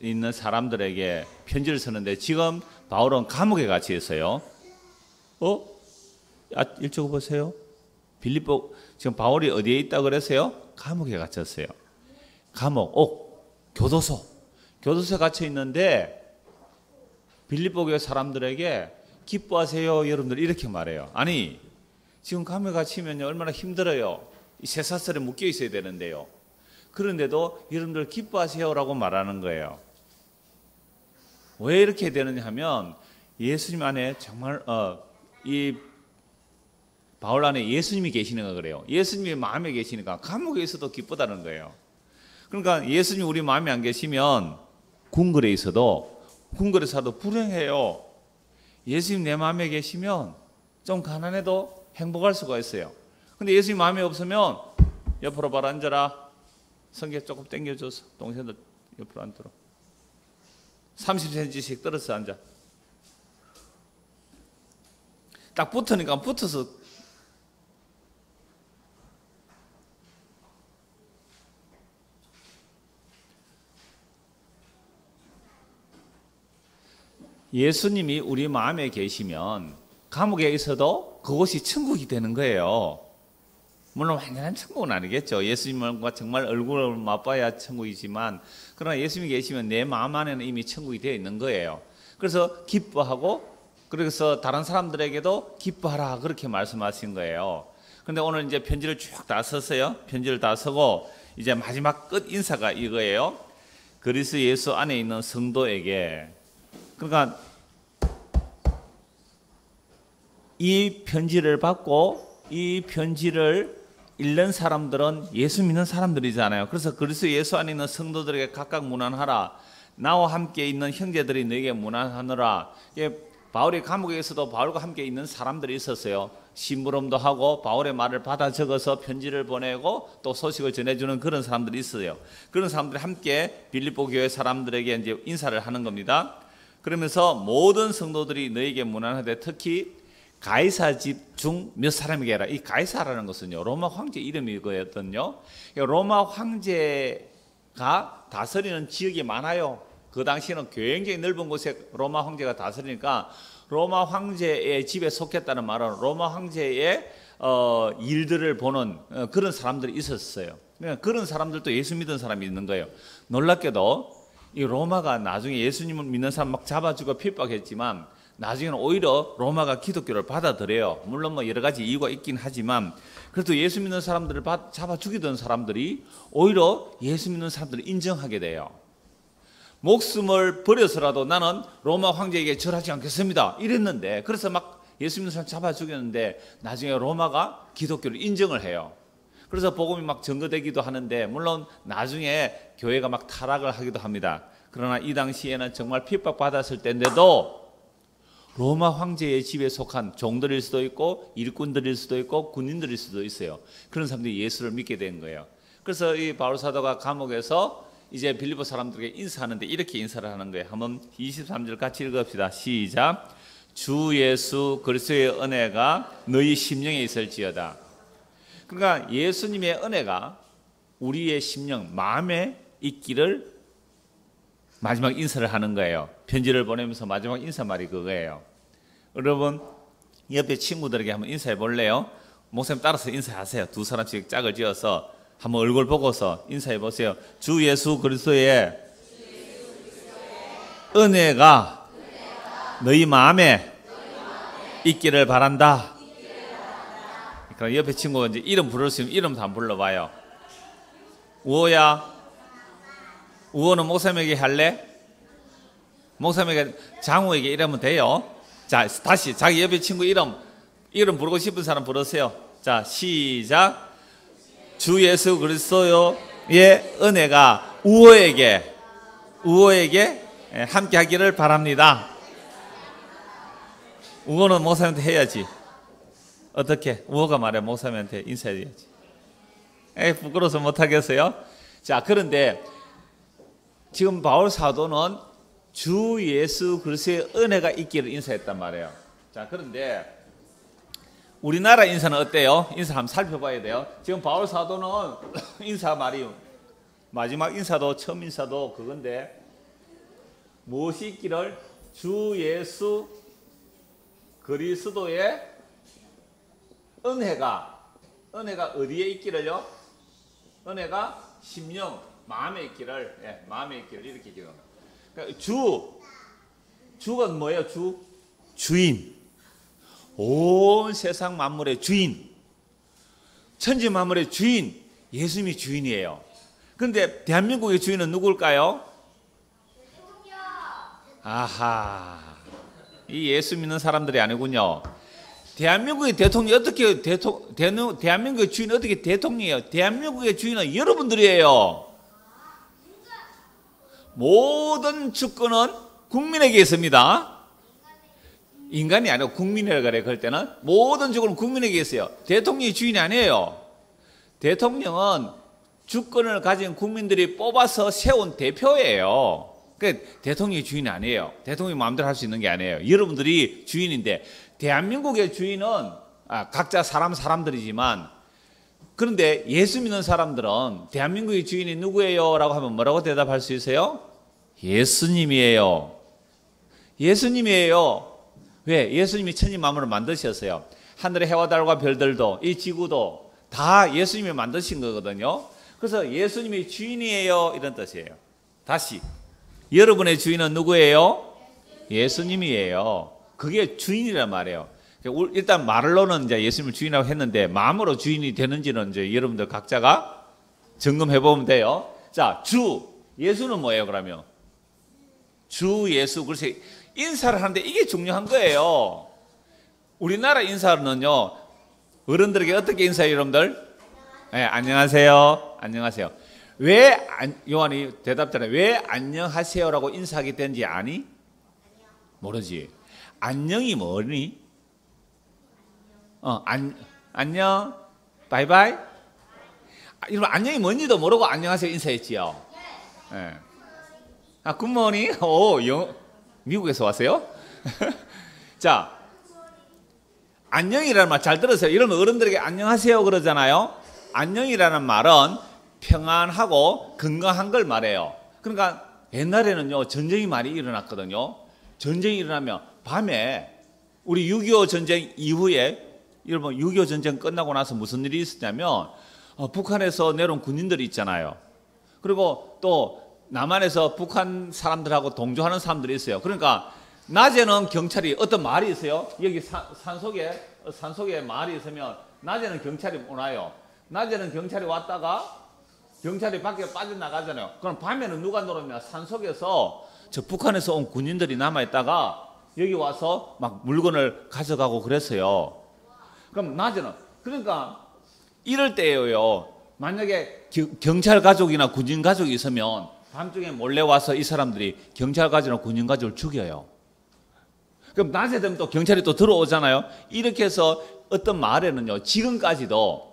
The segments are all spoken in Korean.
있는 사람들에게 편지를 쓰는데 지금 바울은 감옥에 갇혀 있어요. 읽어 보세요. 빌립보 지금 바울이 어디에 있다고 그랬어요? 감옥에 갇혔어요. 감옥, 교도소에 갇혀 있는데 빌립보 교회 사람들에게 기뻐하세요, 여러분들 이렇게 말해요. 아니 지금 감옥에 갇히면 얼마나 힘들어요. 이 쇠사슬에 묶여 있어야 되는데요. 그런데도 여러분들 기뻐하세요라고 말하는 거예요. 왜 이렇게 되느냐 하면 예수님 안에 정말 이 바울 안에 예수님이 계시는가 그래요. 예수님이 마음에 계시니까 감옥에 있어도 기쁘다는 거예요. 그러니까 예수님이 우리 마음에 안 계시면 궁궐에 있어도 불행해요. 예수님 내 마음에 계시면 좀 가난해도 행복할 수가 있어요. 근데 예수님 마음에 없으면 옆으로 바로 앉아라. 성게 조금 당겨줘서 동생들 옆으로 앉도록 30cm씩 떨어져 앉아. 딱 붙으니까 붙어서 예수님이 우리 마음에 계시면 감옥에 있어도 그곳이 천국이 되는 거예요. 물론 완전한 천국은 아니겠죠. 예수님과 정말 얼굴을 맛봐야 천국이지만 그러나 예수님이 계시면 내 마음 안에는 이미 천국이 되어 있는 거예요. 그래서 기뻐하고 그래서 다른 사람들에게도 기뻐하라 그렇게 말씀하신 거예요. 그런데 오늘 이제 편지를 쭉 다 썼어요. 편지를 다 쓰고 이제 마지막 끝 인사가 이거예요. 그리스도 예수 안에 있는 성도에게 그러니까 이 편지를 받고 이 편지를 읽는 사람들은 예수 믿는 사람들이잖아요. 그래서 그리스도 예수 안에 있는 성도들에게 각각 문안하라. 나와 함께 있는 형제들이 너에게 문안하느라. 바울이 감옥에 있어도 바울과 함께 있는 사람들이 있었어요. 심부름도 하고 바울의 말을 받아 적어서 편지를 보내고 또 소식을 전해주는 그런 사람들이 있어요. 그런 사람들이 함께 빌립보 교회 사람들에게 이제 인사를 하는 겁니다. 그러면서 모든 성도들이 너에게 문안하되 특히 가이사 집 중 몇 사람에게 해라. 이 가이사라는 것은요 로마 황제 이름이거든요. 로마 황제가 다스리는 지역이 많아요. 그 당시에는 굉장히 넓은 곳에 로마 황제가 다스리니까 로마 황제의 집에 속했다는 말은 로마 황제의 일들을 보는 그런 사람들이 있었어요. 그런 사람들도 예수 믿은 사람이 있는 거예요. 놀랍게도 이 로마가 나중에 예수님을 믿는 사람 막 잡아주고 핍박했지만 나중에는 오히려 로마가 기독교를 받아들여요. 물론 뭐 여러 가지 이유가 있긴 하지만 그래도 예수 믿는 사람들을 잡아 죽이던 사람들이 오히려 예수 믿는 사람들을 인정하게 돼요. 목숨을 버려서라도 나는 로마 황제에게 절하지 않겠습니다 이랬는데 그래서 막 예수 믿는 사람 잡아 죽였는데 나중에 로마가 기독교를 인정을 해요. 그래서 복음이 막 전거되기도 하는데 물론 나중에 교회가 막 타락을 하기도 합니다. 그러나 이 당시에는 정말 핍박받았을 때인데도 로마 황제의 집에 속한 종들일 수도 있고 일꾼들일 수도 있고 군인들일 수도 있어요. 그런 사람들이 예수를 믿게 된 거예요. 그래서 이 바울 사도가 감옥에서 이제 빌립보 사람들에게 인사하는데 이렇게 인사를 하는 거예요. 한번 23절 같이 읽읍시다. 시작. 주 예수 그리스도의 은혜가 너희 심령에 있을지어다. 그러니까 예수님의 은혜가 우리의 심령, 마음에 있기를 마지막 인사를 하는 거예요. 편지를 보내면서 마지막 인사말이 그거예요. 여러분 옆에 친구들에게 한번 인사해 볼래요? 목사님 따라서 인사하세요. 두 사람씩 짝을 지어서 한번 얼굴 보고서 인사해 보세요. 주 예수 그리스도의 은혜가 너희 마음에 있기를 바란다. 그럼 옆에 친구가 이제 이름 부를 수 있으면 이름도 한번 불러봐요. 우호야. 우호는 목사님에게 할래? 목사님에게 장우에게 이러면 돼요. 자, 다시 자기 옆에 친구 이름 부르고 싶은 사람 부르세요. 자, 시작. 주 예수 그리스도의 은혜가 우호에게 함께 하기를 바랍니다. 우호는 목사님한테 해야지. 어떻게? 우호가 말해 목사님한테 인사해야지. 부끄러워서 못하겠어요? 자, 그런데 지금 바울 사도는 주 예수 그리스도의 은혜가 있기를 인사했단 말이에요. 자, 그런데 우리나라 인사는 어때요? 인사 한번 살펴봐야 돼요. 지금 바울 사도는 인사 말이 마지막 인사도 처음 인사도 그건데 무엇이 있기를? 주 예수 그리스도의 은혜가 어디에 있기를요? 은혜가 심령 마음에 있기를, 마음에 있기를 이렇게 기도합니다. 그러니까 주가 뭐예요? 주인. 온 세상 만물의 주인. 천지 만물의 주인. 예수님이 주인이에요. 그런데 대한민국의 주인은 누굴까요? 아하. 이 예수 믿는 사람들이 아니군요. 대한민국의 대통령이 어떻게 대한민국의 주인은 어떻게 대통령이에요? 대한민국의 주인은 여러분들이에요. 모든 주권은 국민에게 있습니다. 인간이 아니고 국민이라고 그래. 그럴 때는 모든 주권은 국민에게 있어요. 대통령이 주인이 아니에요. 대통령은 주권을 가진 국민들이 뽑아서 세운 대표예요. 그러니까 대통령이 주인이 아니에요. 대통령이 마음대로 할 수 있는 게 아니에요. 여러분들이 주인인데, 대한민국의 주인은 각자 사람들이지만, 그런데 예수 믿는 사람들은 대한민국의 주인이 누구예요? 라고 하면 뭐라고 대답할 수 있어요? 예수님이에요. 예수님이에요. 왜? 예수님이 천지 만물을 만드셨어요. 하늘의 해와 달과 별들도 이 지구도 다 예수님이 만드신 거거든요. 그래서 예수님이 주인이에요, 이런 뜻이에요. 다시, 여러분의 주인은 누구예요? 예수님이에요. 그게 주인이란 말이에요. 일단 말로는 이제 예수님을 주인이라고 했는데, 마음으로 주인이 되는지는 이제 여러분들 각자가 점검해 보면 돼요. 자, 예수는 뭐예요, 그러면? 주 예수. 그래서 인사를 하는데 이게 중요한 거예요. 우리나라 인사는요, 어른들에게 어떻게 인사해요, 여러분들? 네, 안녕하세요. 안녕하세요. 요한이 대답잖아요. 왜 안녕하세요라고 인사하게 된지 아니? 모르지. 안녕이 뭐니? 안녕, 바이바이. 여러분, 안녕이 뭔지도 모르고 안녕하세요 인사했지요. 네. 굿모닝. 미국에서 왔어요? 자, 안녕이라는 말 잘 들으세요. 이러면 어른들에게 안녕하세요 그러잖아요. 안녕이라는 말은 평안하고 건강한 걸 말해요. 그러니까 옛날에는요, 전쟁이 많이 일어났거든요. 전쟁이 일어나면 밤에, 우리 6.25 전쟁 이후에, 여러분 6.25 전쟁 끝나고 나서 무슨 일이 있었냐면, 북한에서 내려온 군인들이 있잖아요. 그리고 또 남한에서 북한 사람들하고 동조하는 사람들이 있어요. 그러니까 낮에는 경찰이, 어떤 마을이 있어요. 여기 산속에 마을이 있으면 낮에는 경찰이 오나요. 낮에는 경찰이 왔다가 경찰이 밖에 빠져나가잖아요. 그럼 밤에는 누가 놀았냐? 산속에서 저 북한에서 온 군인들이 남아있다가 여기 와서 막 물건을 가져가고 그랬어요. 그럼 낮에는, 그러니까 이럴 때예요. 만약에 경찰 가족이나 군인 가족이 있으면 밤중에 몰래 와서 이 사람들이 경찰 가족이나 군인 가족을 죽여요. 그럼 낮에 되면 또 경찰이 또 들어오잖아요. 이렇게 해서 어떤 마을에는요, 지금까지도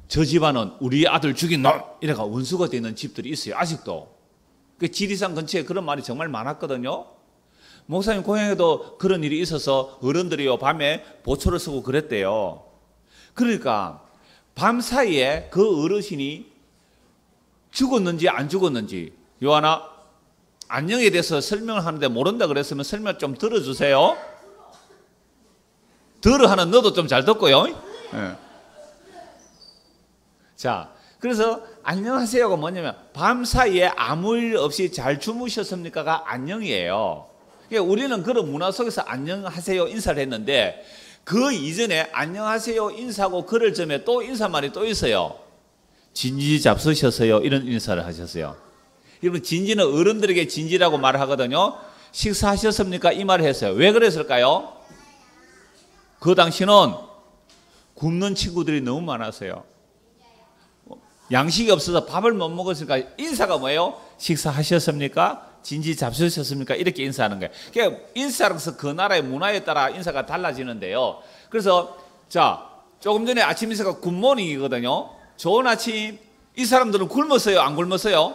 저 집안은 우리 아들 죽인 놈! 이래가 원수가 되는 집들이 있어요. 아직도. 그 지리산 근처에 그런 말이 정말 많았거든요. 목사님 고향에도 그런 일이 있어서 어른들이요, 밤에 보초를 쓰고 그랬대요. 그러니까 밤 사이에 그 어르신이 죽었는지 안 죽었는지, 요하나 안녕에 대해서 설명을 하는데 모른다 그랬으면 설명 좀 들어주세요. 들어하는 너도 좀 잘 듣고요. 네. 자, 그래서 안녕하세요가 뭐냐면 밤 사이에 아무 일 없이 잘 주무셨습니까가 안녕이에요. 그러니까 우리는 그런 문화 속에서 안녕하세요 인사를 했는데, 그 이전에 안녕하세요 인사하고 그럴 점에 또 인사말이 또 있어요. 진지 잡수셨어요, 이런 인사를 하셨어요. 여러분, 진지는 어른들에게 진지라고 말을 하거든요. 식사하셨습니까? 이 말을 했어요. 왜 그랬을까요? 그 당시는 굶는 친구들이 너무 많았어요. 양식이 없어서 밥을 못 먹었으니까 인사가 뭐예요? 식사하셨습니까? 진지 잡수셨습니까? 이렇게 인사하는 거예요. 그러니까 인사라서 그 나라의 문화에 따라 인사가 달라지는데요. 그래서 자, 조금 전에 아침 인사가 굿모닝이거든요. 좋은 아침. 이 사람들은 굶었어요? 안 굶었어요?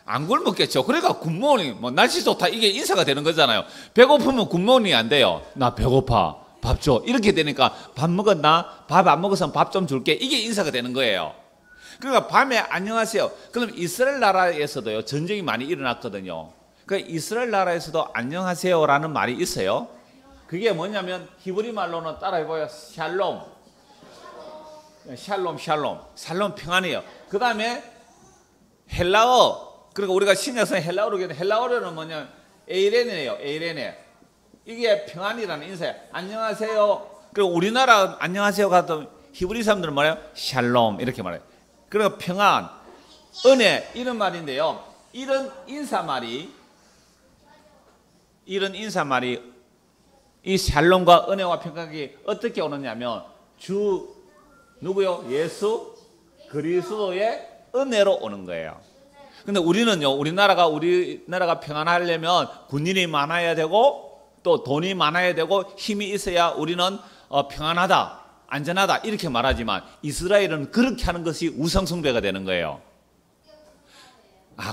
안 굶었겠죠. 그러니까 굿모닝, 뭐 날씨 좋다, 이게 인사가 되는 거잖아요. 배고프면 굿모닝이 안 돼요. 나 배고파, 밥 줘. 이렇게 되니까 밥 먹었나? 밥 안 먹어서 밥 좀 줄게. 이게 인사가 되는 거예요. 그러니까 밤에 안녕하세요. 그럼 이스라엘 나라에서도요, 전쟁이 많이 일어났거든요. 그 이스라엘 나라에서도 안녕하세요라는 말이 있어요. 그게 뭐냐면 히브리 말로는 따라해봐요. 샬롬. 샬롬, 샬롬. 샬롬 평안이에요. 그 다음에 헬라어. 그러니까 우리가 신약성 헬라어로 기는 헬라어로는 뭐냐면 에이레네예요. 에이레네. 이게 평안이라는 인사예요. 안녕하세요. 그리고 우리나라 안녕하세요 같은 히브리 사람들은 뭐래요? 샬롬 이렇게 말해요. 그러니까 평안, 은혜 이런 말인데요. 이런 인사말이 이 샬롬과 은혜와 평강이 어떻게 오느냐면 주 누구요? 예수 그리스도의 은혜로 오는 거예요. 근데 우리는요, 우리나라가 평안하려면 군인이 많아야 되고 또 돈이 많아야 되고 힘이 있어야 우리는 평안하다, 안전하다 이렇게 말하지만 이스라엘은 그렇게 하는 것이 우상숭배가 되는 거예요.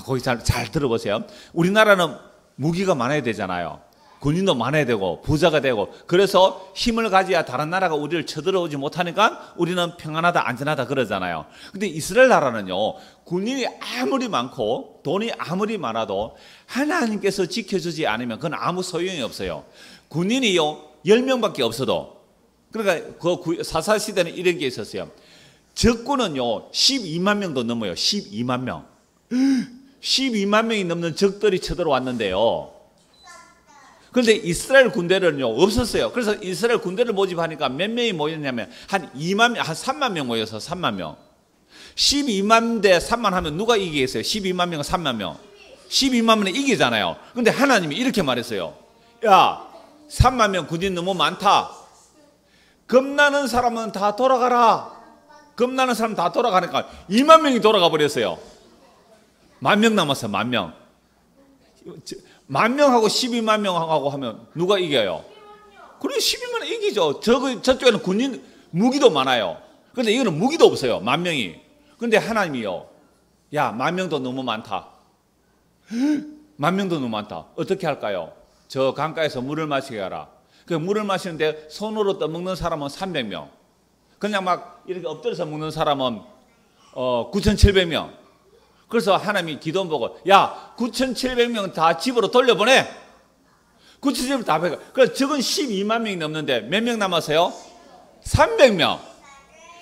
거기 잘 들어보세요. 우리나라는 무기가 많아야 되잖아요. 군인도 많아야 되고 부자가 되고 그래서 힘을 가져야 다른 나라가 우리를 쳐들어오지 못하니까 우리는 평안하다 안전하다 그러잖아요. 근데 이스라엘 나라는요, 군인이 아무리 많고 돈이 아무리 많아도 하나님께서 지켜주지 않으면 그건 아무 소용이 없어요. 군인이요 10명밖에 없어도, 그러니까 그 사사시대는 이런 게 있었어요. 적군은요 12만 명도 넘어요. 12만 명 12만 명이 넘는 적들이 쳐들어왔는데요. 그런데 이스라엘 군대는요 없었어요. 그래서 이스라엘 군대를 모집하니까 몇 명이 모였냐면 한 3만 명 모여서 3만 명. 12만 대 3만 하면 누가 이기겠어요? 12만 명은 3만 명. 12만 명은 이기잖아요. 그런데 하나님이 이렇게 말했어요. 야, 3만 명 군인 너무 많다. 겁나는 사람은 다 돌아가라. 겁나는 사람 다 돌아가니까 2만 명이 돌아가 버렸어요. 10,000명 남았어요. 10,000명. 10,000명하고 12만 명하고 하면 누가 이겨요? 그래 12만 이기죠. 저쪽에는 군인 무기도 많아요. 그런데 이거는 무기도 없어요. 10,000명이. 그런데 하나님이요, 야 10,000명도 너무 많다. 10,000명도 너무 많다. 어떻게 할까요? 저 강가에서 물을 마시게 하라. 그 물을 마시는데 손으로 떠먹는 사람은 300명. 그냥 막 이렇게 엎드려서 먹는 사람은 9,700명. 그래서 하나님이 기도 보고, 야 9,700명 다 집으로 돌려보내. 9,700명 다 보내. 그래서 적은 12만 명이 넘는데 몇 명 남았어요? 300명.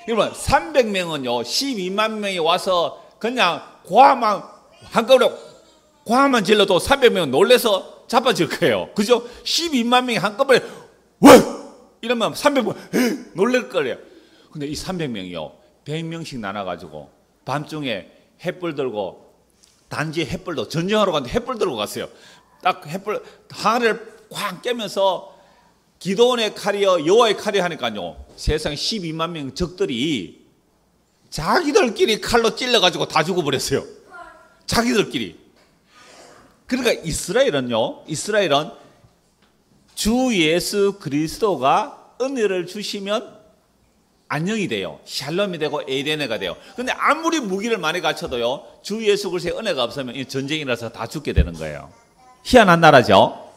여러분 300명은요 12만 명이 와서 그냥 고함만 한꺼번에 고함만 질러도 300명은 놀래서 자빠질 거예요. 그죠? 12만 명이 한꺼번에 와! 이러면 300명 놀랄 거예요. 근데 이 300명이요 100명씩 나눠가지고 밤중에 햇불 들고, 단지 햇불도 전쟁하러 갔는데 햇불 들고 갔어요. 딱 햇불 하늘을 꽉 깨면서 기도원의 칼이요 여호와의 칼이 하니까요 세상 12만 명 적들이 자기들끼리 칼로 찔러가지고 다 죽어버렸어요. 자기들끼리. 그러니까 이스라엘은 주 예수 그리스도가 은혜를 주시면 안녕이 돼요. 샬롬이 되고 에이레네가 돼요. 근데 아무리 무기를 많이 갖춰도요 주 예수 그리스도의 은혜가 없으면 전쟁이라서 다 죽게 되는 거예요. 희한한 나라죠.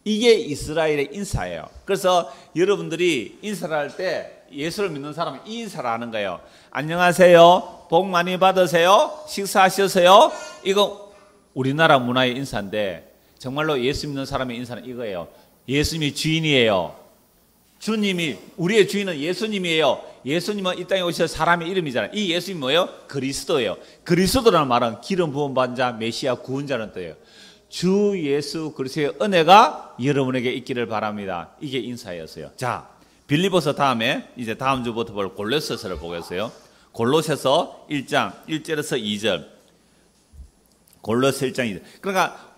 이게 이스라엘의 인사예요. 그래서 여러분들이 인사를 할 때 예수를 믿는 사람은 이 인사를 하는 거예요. 안녕하세요. 복 많이 받으세요. 식사하셨어요. 이거 우리나라 문화의 인사인데 정말로 예수 믿는 사람의 인사는 이거예요. 예수님이 주인이에요. 주님이, 우리의 주인은 예수님이에요. 예수님은 이 땅에 오셔서 사람의 이름이잖아요. 이 예수님이 뭐예요? 그리스도예요. 그리스도라는 말은 기름 부은 반 자, 메시아 구원자는 뜻이에요. 주 예수 그리스도의 은혜가 여러분에게 있기를 바랍니다. 이게 인사였어요. 자, 빌립보서 다음에 이제 다음 주부터 볼 골로새서를 보겠어요. 골로새서 1장 1절에서 2절. 골로새 1장 2절. 그러니까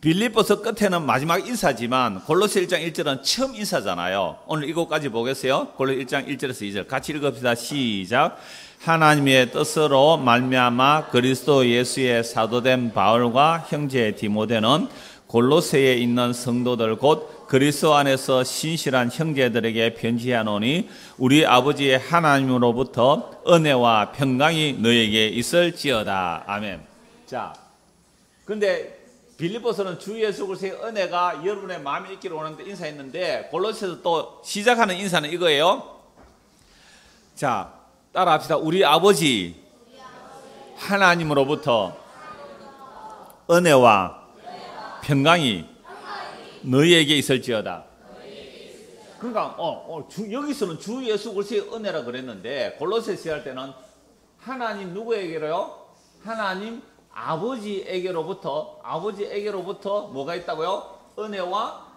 빌립보서 끝에는 마지막 인사지만 골로새 1장 1절은 처음 인사잖아요. 오늘 이것까지 보겠어요. 골로새 1장 1절에서 2절 같이 읽읍시다. 시작. 하나님의 뜻으로 말미암아 그리스도 예수의 사도된 바울과 형제 디모데는 골로새에 있는 성도들 곧 그리스도 안에서 신실한 형제들에게 편지하노니 우리 아버지의 하나님으로부터 은혜와 평강이 너에게 있을지어다. 아멘. 자, 근데 빌립보서는 주 예수 그리스도의 은혜가 여러분의 마음에 있기를 원하는데 인사했는데 골로새에서 또 시작하는 인사는 이거예요. 자, 따라합시다. 우리 아버지 하나님으로부터 은혜와 평강이 너희에게 있을지어다. 그러니까 여기서는 주 예수 그리스도의 은혜라 그랬는데 골로새서 할 때는 하나님 누구에게로요? 하나님 아버지에게로부터 뭐가 있다고요? 은혜와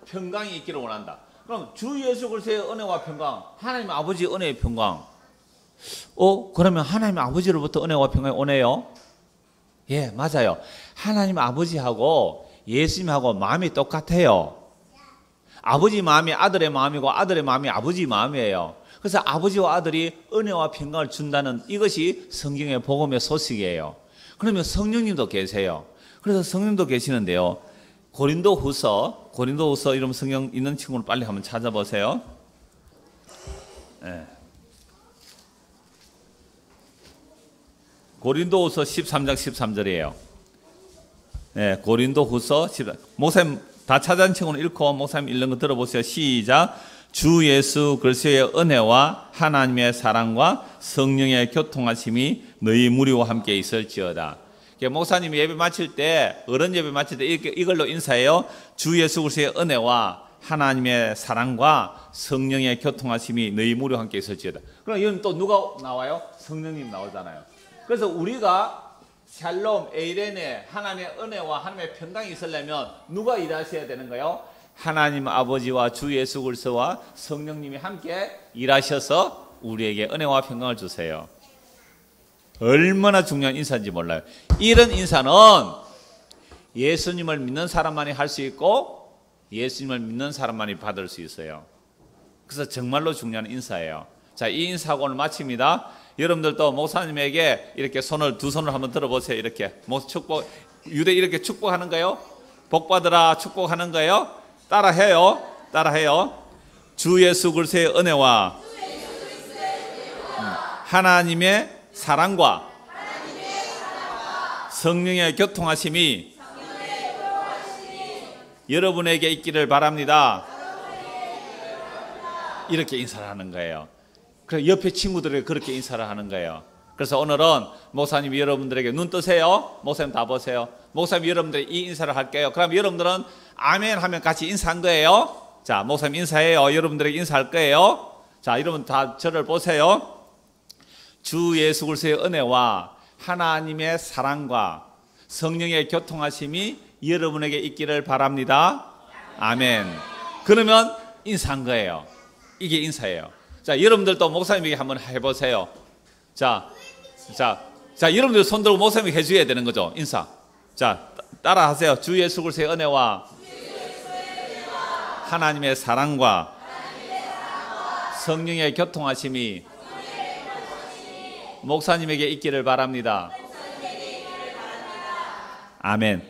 평강이 있기를 원한다. 그럼 주 예수 그리스도의 은혜와 평강, 하나님 아버지 은혜의 평강. 그러면 하나님 아버지로부터 은혜와 평강이 오네요? 예, 맞아요. 하나님 아버지하고 예수님하고 마음이 똑같아요. 아버지 마음이 아들의 마음이고 아들의 마음이 아버지 마음이에요. 그래서 아버지와 아들이 은혜와 평강을 준다는 이것이 성경의 복음의 소식이에요. 그러면 성령님도 계세요. 그래서 성령도 계시는데요. 고린도후서 이런 성경 있는 친구는 빨리 한번 찾아보세요. 네. 고린도후서 13장 13절이에요. 네, 고린도후서 13장. 목사님 다 찾은 친구는 읽고 목사님 읽는 거 들어보세요. 시작. 주 예수 그리스도의 은혜와 하나님의 사랑과 성령의 교통하심이 너희 무리와 함께 있을지어다. 목사님이 예배 마칠 때, 어른 예배 마칠 때 이걸로 인사해요. 주 예수 그리스도의 은혜와 하나님의 사랑과 성령의 교통하심이 너희 무리와 함께 있을지어다. 그럼 이건 또 누가 나와요? 성령님 나오잖아요. 그래서 우리가 샬롬, 에이레네, 하나님의 은혜와 하나님의 평강이 있으려면 누가 일하셔야 되는 거예요? 하나님 아버지와 주 예수 그리스도와 성령님이 함께 일하셔서 우리에게 은혜와 평강을 주세요. 얼마나 중요한 인사인지 몰라요. 이런 인사는 예수님을 믿는 사람만이 할 수 있고 예수님을 믿는 사람만이 받을 수 있어요. 그래서 정말로 중요한 인사예요. 자, 이 인사하고 오늘 마칩니다. 여러분들도 목사님에게 이렇게 두 손을 한번 들어보세요. 이렇게 축복, 유대 이렇게 축복하는 거예요. 복 받으라 축복하는 거예요. 따라해요. 주 예수 그리스도의 은혜와 하나님의 사랑과 성령의 교통하심이 여러분에게 있기를 바랍니다. 이렇게 인사를 하는 거예요. 그래서 옆에 친구들에게 그렇게 인사를 하는 거예요. 그래서 오늘은 목사님이 여러분들에게 눈 뜨세요. 목사님 다 보세요. 목사님이 여러분들에게 이 인사를 할게요. 그럼 여러분들은 아멘 하면 같이 인사한 거예요. 자, 목사님 인사해요. 여러분들에게 인사할 거예요. 자, 여러분 다 저를 보세요. 주 예수 그리스도의 은혜와 하나님의 사랑과 성령의 교통하심이 여러분에게 있기를 바랍니다. 아멘. 그러면 인사한 거예요. 이게 인사예요. 자, 여러분들도 목사님에게 한번 해보세요. 자, 여러분들 손 들고 목사님에게 해줘야 되는 거죠. 인사. 자, 따라 하세요. 주 예수 그리스도의 은혜와 하나님의 사랑과 성령의 교통하심이 목사님에게 있기를 바랍니다. 아멘.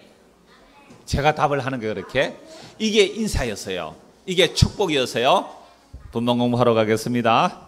제가 답을 하는 게 그렇게 이게 인사였어요. 이게 축복이었어요. 본문 공부하러 가겠습니다.